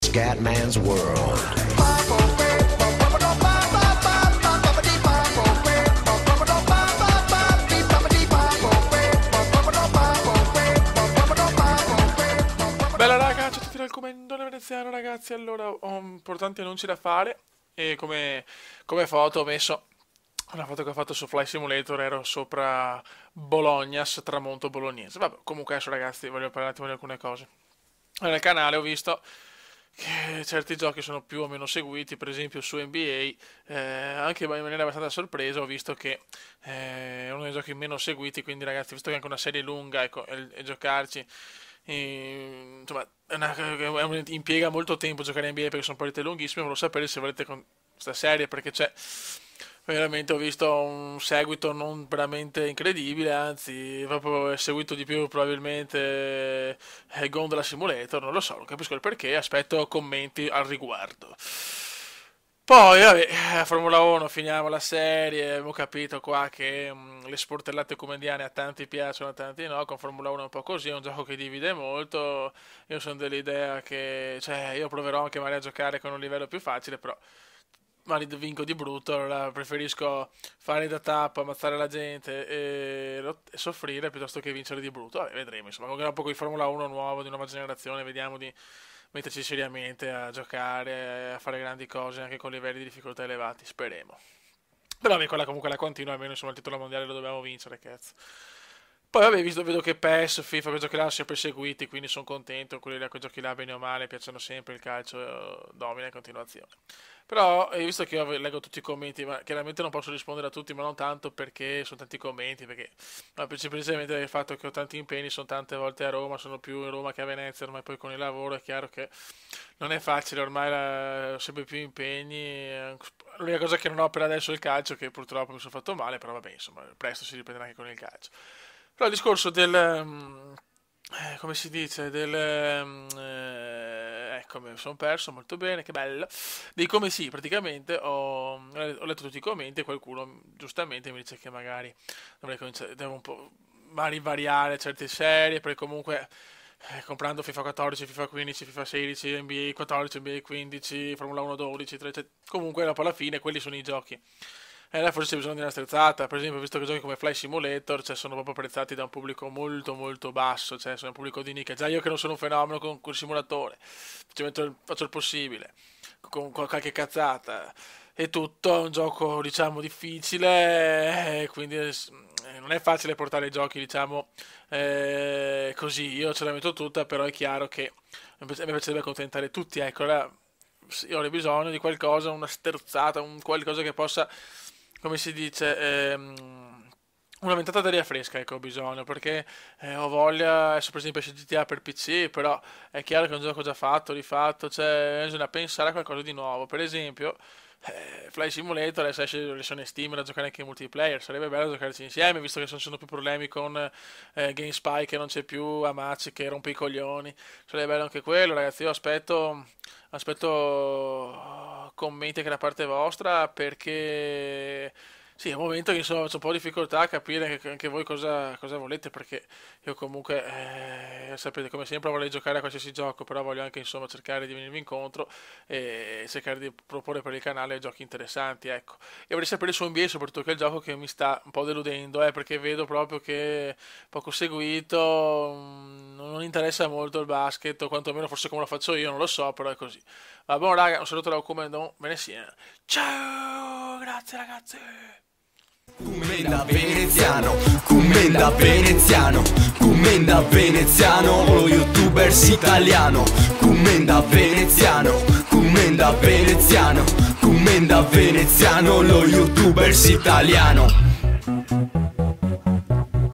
Scatman's World. Bella raga, ciao a tutti dal Comendone Veneziano ragazzi, allora ho importanti annunci da fare e come foto ho messo una foto che ho fatto su Fly Simulator, ero sopra Bolognas, tramonto bolognese. Vabbè, comunque adesso ragazzi voglio parlare un attimo di alcune cose. Nel canale ho visto che certi giochi sono più o meno seguiti, per esempio su NBA, anche in maniera abbastanza sorpresa ho visto che è uno dei giochi meno seguiti, quindi ragazzi, visto che è anche una serie lunga e giocarci, insomma, impiega molto tempo giocare in NBA perché sono partite lunghissime, volevo sapere se volete con questa serie perché c'è... Veramente ho visto un seguito non veramente incredibile, anzi, proprio è seguito di più probabilmente Gondola Simulator, non lo so, non capisco il perché, aspetto commenti al riguardo. Poi, vabbè, Formula 1, finiamo la serie, abbiamo capito qua che le sportellate comendiane a tanti piacciono, a tanti no, con Formula 1 è un po' così, è un gioco che divide molto, io sono dell'idea che, cioè, io proverò anche magari a giocare con un livello più facile, però... magari vinco di brutto, allora preferisco fare da tappa, ammazzare la gente e soffrire piuttosto che vincere di brutto. Vabbè, vedremo, insomma, comunque un po' con il Formula 1 nuovo, di nuova generazione, vediamo di metterci seriamente a giocare, a fare grandi cose anche con livelli di difficoltà elevati, speriamo. Però vabbè, quella comunque la continua, almeno insomma il titolo mondiale lo dobbiamo vincere, cazzo. Poi vabbè, vedo che PES, FIFA, quei giochi là sono sempre seguiti, quindi sono contento, quelli là, quei giochi là bene o male, piacciono sempre, il calcio domina in continuazione. Però, visto che io leggo tutti i commenti, ma chiaramente non posso rispondere a tutti, ma non tanto perché sono tanti commenti, perché ma principalmente il fatto che ho tanti impegni, sono tante volte a Roma, sono più in Roma che a Venezia, ormai poi con il lavoro è chiaro che non è facile, ormai ho sempre più impegni, l'unica cosa che non ho per adesso è il calcio, che purtroppo mi sono fatto male, però vabbè, insomma, presto si riprenderà anche con il calcio. Però il discorso come si dice, ecco, mi sono perso molto bene, che bello, di come sì, praticamente ho letto tutti i commenti e qualcuno giustamente mi dice che magari dovrei cominciare, devo un po' variare certe serie, perché comunque comprando FIFA 14, FIFA 15, FIFA 16, NBA 14, NBA 15, Formula 1 12, 13, comunque dopo alla fine quelli sono i giochi. E là forse c'è bisogno di una sterzata, per esempio, visto che giochi come Fly Simulator, cioè, sono proprio apprezzati da un pubblico molto molto basso, cioè sono un pubblico di nicchia. Già io che non sono un fenomeno con il simulatore, faccio il possibile, con qualche cazzata. E tutto, è un gioco diciamo difficile, quindi non è facile portare i giochi diciamo così, io ce la metto tutta, però è chiaro che mi piacerebbe accontentare tutti, ecco, io avrei bisogno di qualcosa, una sterzata, un qualcosa che possa, come si dice, una ventata d'aria fresca, ecco, ho bisogno, perché ho voglia, adesso per esempio c'è GTA per PC, però è chiaro che è un gioco già fatto, rifatto, cioè bisogna pensare a qualcosa di nuovo, per esempio Fly Simulator adesso esce la versione Steam da giocare anche in multiplayer, sarebbe bello giocarci insieme, visto che non ci sono più problemi con GameSpy che non c'è più, Amaci che rompe i coglioni, sarebbe bello anche quello, ragazzi, io aspetto commenti anche da parte vostra perché sì, è un momento che insomma ho un po' di difficoltà a capire anche voi cosa volete, perché io comunque sapete come sempre vorrei giocare a qualsiasi gioco, però voglio anche insomma cercare di venirvi incontro e cercare di proporre per il canale giochi interessanti, ecco. E vorrei sapere su NBA soprattutto, che è il gioco che mi sta un po' deludendo, perché vedo proprio che è poco seguito, non interessa molto il basket, o quantomeno forse come lo faccio io, non lo so, però è così. Va buon raga, un saluto da Comendone Veneziano. Ciao, grazie ragazzi. Commenda veneziano, commenda veneziano, commenda veneziano, lo youtubers italiano. Commenda veneziano, commenda veneziano, commenda veneziano, lo youtubers italiano.